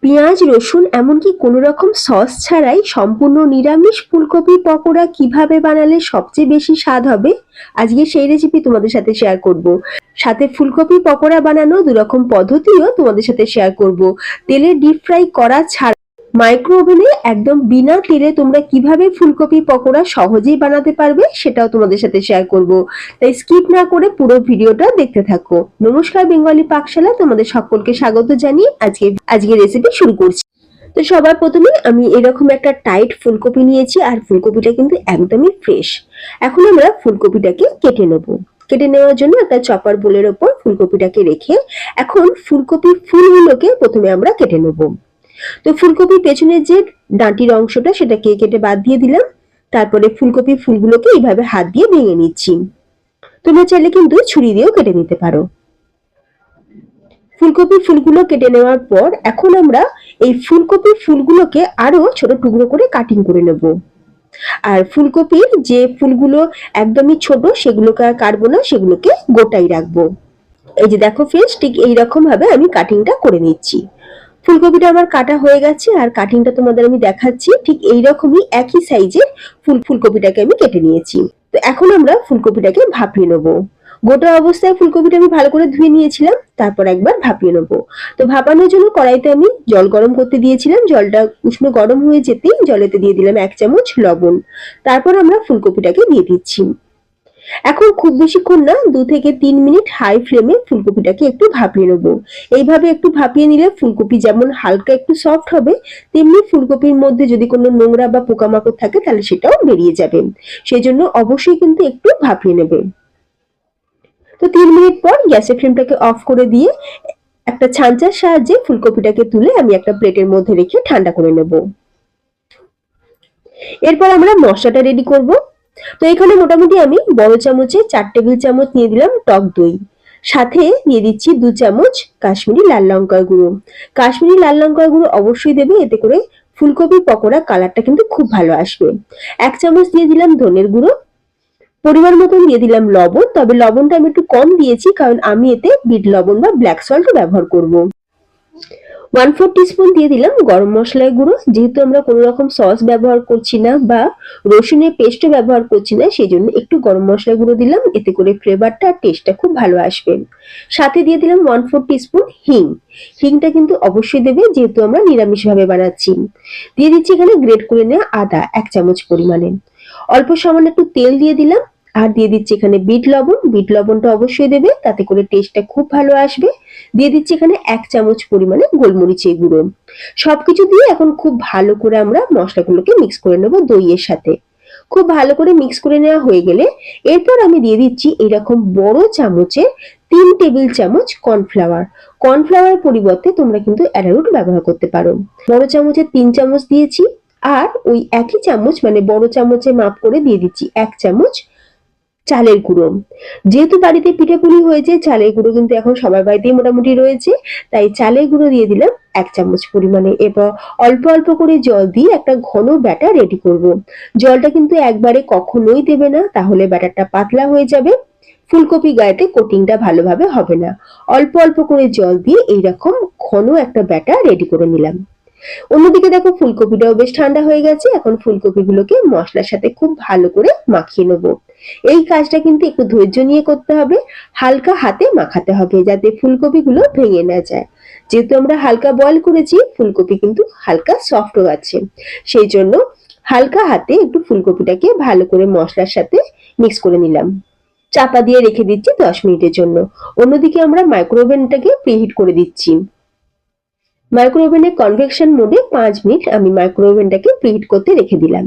পেঁয়াজ রসুন এমনকি কোনো রকম সস ছাড়াই সম্পূর্ণ নিরামিষ ফুলকপি পকোড়া কিভাবে বানালে সবচেয়ে বেশি স্বাদ হবে, আজকে সেই রেসিপি তোমাদের সাথে শেয়ার করব। সাথে ফুলকপি পকোড়া বানানো দুরকম পদ্ধতিও তোমাদের সাথে শেয়ার করব। তেলে ডিপ ফ্রাই করা ছাড়া মাইক্রো ওভেনে একদম বিনা তেলে তোমরা কিভাবে ফুলকপি পকোড়া সহজেই বানাতে পারবে সেটাও তোমাদের সাথে শেয়ার করব। তাই স্কিপ না করে পুরো ভিডিওটা দেখতে থাকো। নমস্কার, বেঙ্গলি পাকশালা তোমাদের সকলকে স্বাগত জানিয়ে আজকে রেসিপি শুরু করছি। তো সবার প্রথমে আমি এরকম একটা টাইট ফুলকপি নিয়েছি, আর ফুলকপিটা কিন্তু একদমই ফ্রেশ। এখন আমরা ফুলকপিটাকে কেটে নেব। কেটে নেওয়ার জন্য একটা চপার বোলের ওপর ফুলকপিটাকে রেখে এখন ফুলকপি ফুলগুলোকে প্রথমে আমরা কেটে নেব। তো ফুলকপির পেছনের যে ডাঁটির অংশটা সেটাকে কেটে বাদ দিয়ে দিলাম। তারপরে ফুলকপি ফুলগুলোকে এইভাবে হাত দিয়ে ভেঙে নিচ্ছি। তোমরা চাইলে কিন্তু ছুরি দিয়েও কেটে নিতে পারো। ফুলকপি ফুলগুলো কেটে নেওয়ার পর এখন আমরা এই ফুলকপি ফুলগুলোকে আরো ছোট টুকরো করে কাটিং করে নেব। আর ফুলকপির যে ফুলগুলো একদমই ছোট সেগুলোকে আর কাটবো না, সেগুলোকে গোটাই রাখবো। এই যে দেখো ফ্রেন্ডস, ঠিক এইরকম ভাবে আমি কাটিংটা করে নিচ্ছি। ফুলকপিটা আমার কাটা হয়ে গেছে, আর কাটিংটা তোমাদের আমি দেখাচ্ছি। ঠিক এইরকমই একই সাইজের ফুলকপিটাকে আমি কেটে নিয়েছি। তো এখন আমরা ফুলকপিটাকে ভাপিয়ে নেবো। গোটা অবস্থায় ফুলকপিটা আমি ভালো করে ধুয়ে নিয়েছিলাম, তারপর একবার ভাপিয়ে নেবো। তো ভাপানোর জন্য কড়াইতে আমি জল গরম করতে দিয়েছিলাম। জলটা উষ্ণ গরম হয়ে যেতেই জলেতে দিয়ে দিলাম 1 চামচ লবণ। তারপর আমরা ফুলকপিটাকে দিয়ে দিচ্ছি। এখন খুব বেশিক্ষণ না, 2 থেকে 3 মিনিট হাই ফ্লেমে ফুলকপিটাকে একটু ভাপিয়ে নেব। এইভাবে একটু ভাপিয়ে নিলে ফুলকপি যেমন হালকা একটু সফট হবে, তেমনি ফুলকপির মধ্যে যদি কোনো নোংরা বা পোকামাকড় থাকে তাহলে সেটাও বেরিয়ে যাবে। সেই জন্য অবশ্যই কিন্তু একটু ভাপিয়ে নেবে। তো 3 মিনিট পর গ্যাসের ফ্লেমটাকে অফ করে দিয়ে একটা ছাঁচার সাহায্যে ফুলকপিটাকে তুলে আমি একটা প্লেটের মধ্যে রেখে ঠান্ডা করে নেব। এরপর আমরা মশলাটা রেডি করব। তো এখানে মোটামুটি আমি বড় চামচে 4 টেবিল চামচ নিয়ে দিলাম টক দই। সাথে দিয়ে দিচ্ছি 2 চামচ কাশ্মীরি লাল লঙ্কার গুঁড়ো। কাশ্মীরি লাল লঙ্কার গুঁড়ো অবশ্যই দেবে, এতে করে ফুলকপি পকোড়া কালারটা কিন্তু খুব ভালো আসবে। 1 চামচ দিয়ে দিলাম ধনের গুঁড়ো। পরিমাণ মতন দিয়ে দিলাম লবণ, তবে লবণটা আমি একটু কম দিয়েছি কারণ আমি এতে বিট লবণ বা ব্ল্যাক সল্ট ব্যবহার করব। 1/4 টিস্পুন দিয়ে দিলাম গরম মশলার গুঁড়ো। যেহেতু আমরা কোনো রকম সস ব্যবহার করছি না বা রসুনের পেস্টও ব্যবহার করছি না, সেই জন্য একটু গরম মশলা গুঁড়ো দিলাম, এতে করে ফ্লেভারটা আর টেস্টটা খুব ভালো আসবে। সাথে দিয়ে দিলাম 1/4 টিস্পুন হিং। হিংটা কিন্তু অবশ্যই দেবে, যেহেতু আমরা নিরামিষভাবে বানাচ্ছি। দিয়ে দিচ্ছি এখানে গ্রেট করে নেওয়া আদা 1 চামচ পরিমাণে। অল্প সামান্য একটু তেল দিয়ে দিলাম, আর দিয়ে দিচ্ছি এখানে বিট লবণ। বিট লবণটা অবশ্যই দেবে, তাতে করে টেস্টটা খুব ভালো আসবে। দিয়ে দিচ্ছি এখানে 1 চামচ পরিমাণে গোলমরিচের গুঁড়ো। সবকিছু দিয়ে এখন খুব ভালো করে আমরা মশলাগুলোকে মিক্স করে নেব দইয়ের সাথে। খুব ভালো করে মিক্স করে নেওয়া হয়ে গেলে এরপর আমি দিয়ে দিচ্ছি এরকম বড় চামচে 3 টেবিল চামচ কর্নফ্লাওয়ার। কর্নফ্লাওয়ার পরিবর্তে তোমরা কিন্তু অ্যারারুট ব্যবহার করতে পারো। বড় চামচে 3 চামচ দিয়েছি, আর ওই একই চামচ মানে বড় চামচে মাপ করে দিয়ে দিচ্ছি 1 চামচ চালের গুঁড়ো। যেহেতু বাড়িতে পিঠেপুলি হয়েছে, চালের গুঁড়ো কিন্তু এখন সবার বাড়িতেই মোটামুটি রয়েছে, তাই চালের গুঁড়ো দিয়ে দিলাম 1 চামচ পরিমাণে। এবার অল্প অল্প করে জল দিয়ে একটা ঘন ব্যাটার রেডি করব। জলটা কিন্তু একবারে কখনোই দেবে না, তাহলে ব্যাটারটা পাতলা হয়ে যাবে, ফুলকপি গায়েতে কোটিংটা ভালোভাবে হবে না। অল্প অল্প করে জল দিয়ে এইরকম ঘন একটা ব্যাটার রেডি করে নিলাম। অন্যদিকে দেখো ফুলকপিটাও বেশ ঠান্ডা হয়ে গেছে। এখন ফুলকপিগুলোকে মশলার সাথে খুব ভালো করে মাখিয়ে নেব। এই কাজটা কিন্তু একটু ধৈর্য নিয়ে করতে হবে, হালকা হাতে মাখাতে হবে যাতে ফুলকপিগুলো ভেঙে না যায়। যেহেতু আমরা হালকা বয়েল করেছি, ফুলকপি কিন্তু হালকা সফটও আছে, সেই জন্য হালকা হাতে একটু ফুলকপিটাকে ভালো করে মশলার সাথে মিক্স করে নিলাম। চাপা দিয়ে রেখে দিচ্ছি 10 মিনিটের জন্য। অন্যদিকে আমরা মাইক্রোওভেনটাকে প্রিহিট করে দিচ্ছি। মাইক্রোওভেনে কনভেকশন মোডে 5 মিনিট আমি মাইক্রোওভেনটাকে প্রিহিট করতে রেখে দিলাম।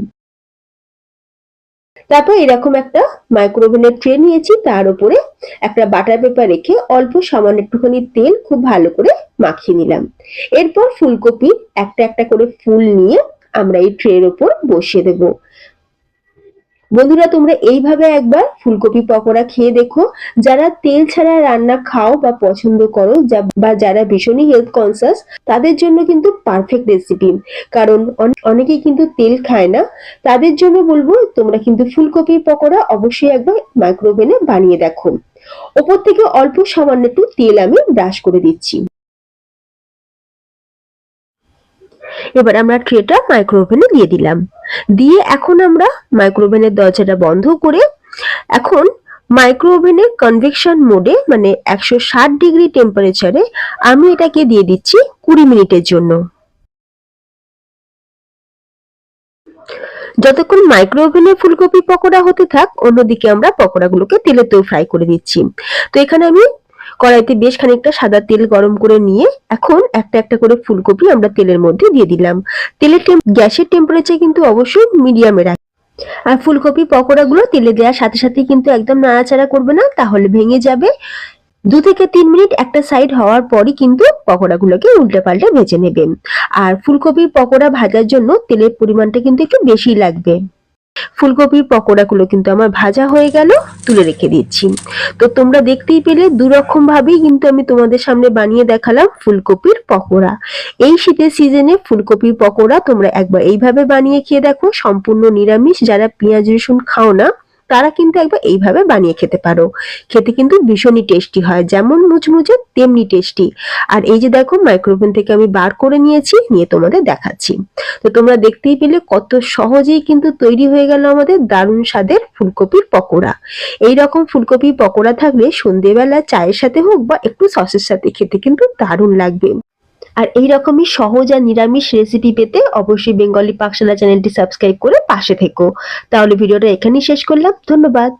তারপর এরকম একটা মাইক্রোওভেনের ট্রে নিয়েছি, তার উপরে একটা বাটার পেপার রেখে অল্প সামান্য একটুখানি তেল খুব ভালো করে মাখিয়ে নিলাম। এরপর ফুলকপি একটা একটা করে ফুল নিয়ে আমরা এই ট্রের উপর বসিয়ে দেব। বন্ধুরা, তোমরা এইভাবে একবার ফুলকপি পকোড়া খেয়ে দেখো। যারা তেল ছাড়া রান্না খাও বা পছন্দ করো, বা যারা ভীষণই হেলথ কনসিয়াস, তাদের জন্য কিন্তু পারফেক্ট রেসিপি। কারণ অনেকেই কিন্তু তেল খায় না, তাদের জন্য বলবো তোমরা কিন্তু ফুলকপির পকোড়া অবশ্যই একবার মাইক্রোওভেনে বানিয়ে দেখো। ওপর থেকে অল্প সামান্য একটু তেল আমি ব্রাশ করে দিচ্ছি। এবার আমরা ট্রেটা মাইক্রো ওভেনে দিয়ে দিলাম। দিয়ে এখন আমরা মাইক্রো ওভেনের দরজাটা বন্ধ করে এখন মাইক্রো ওভেনের কনভেকশন মোডে মানে 160 ডিগ্রি টেম্পারেচারে আমি এটাকে দিয়ে দিচ্ছি 20 মিনিটের জন্য। যতক্ষণ মাইক্রো ওভেনে ফুলকপি পকোড়া হতে থাক, অন্যদিকে আমরা পকোড়াগুলোকে তেলেতেও ফ্রাই করে দিচ্ছি। তো এখানে আমি কড়াইতে বেশ খানিকটা সাদা তেল গরম করে নিয়ে এখন একটা একটা করে ফুলকপি আমরা তেলের মধ্যে দিয়ে দিলাম। গ্যাসের টেম্পারেচার কিন্তু অবশ্যই মিডিয়ামে রাখি। আর ফুলকপি পকোড়াগুলো তেলে দেওয়ার সাথে সাথে কিন্তু একদম নাড়াচাড়া করবে না, তাহলে ভেঙে যাবে। 2 থেকে 3 মিনিট একটা সাইড হওয়ার পরই কিন্তু পকোড়াগুলোকে উল্টে পাল্টে ভেজে নেবেন। আর ফুলকপির পকোড়া ভাজার জন্য তেলের পরিমাণটা কিন্তু একটু বেশি লাগবে। ফুলকপির পকোড়াগুলো কিন্তু আমার ভাজা হয়ে গেল, তুলে রেখে দিচ্ছি। তো তোমরা দেখতেই পেলে দুরকম ভাবেই কিন্তু আমি তোমাদের সামনে বানিয়ে দেখালাম ফুলকপির পকোড়া। এই শীতের সিজনে ফুলকপির পকোড়া তোমরা একবার এইভাবে বানিয়ে খেয়ে দেখো। সম্পূর্ণ নিরামিষ, যারা পেঁয়াজ রসুন খাও না তারা কিন্তু একবার এইভাবে বানিয়ে খেতে পারো। খেতে কিন্তু ভীষণই টেস্টি হয়, যেমন মুচমুচে তেমনি টেস্টি। আর এই যে দেখো মাইক্রোওভেন থেকে আমি বার করে নিয়েছি, নিয়ে তোমাদের দেখাচ্ছি। তো তোমরা দেখতেই পেলে কত সহজেই কিন্তু তৈরি হয়ে গেল আমাদের দারুণ স্বাদের ফুলকপির পকোড়া। এই রকম ফুলকপির পকোড়া থাকলে সন্ধেবেলা চায়ের সাথে হোক বা একটু সসের সাথে খেতে কিন্তু দারুণ লাগবে। আর এই রকমই সহজ আর নিরামিষ রেসিপি পেতে অবশ্যই বেঙ্গলি পাকশালা চ্যানেলটি সাবস্ক্রাইব করে পাশে থেকো। তাহলে ভিডিওটা এখানেই শেষ করলাম। ধন্যবাদ।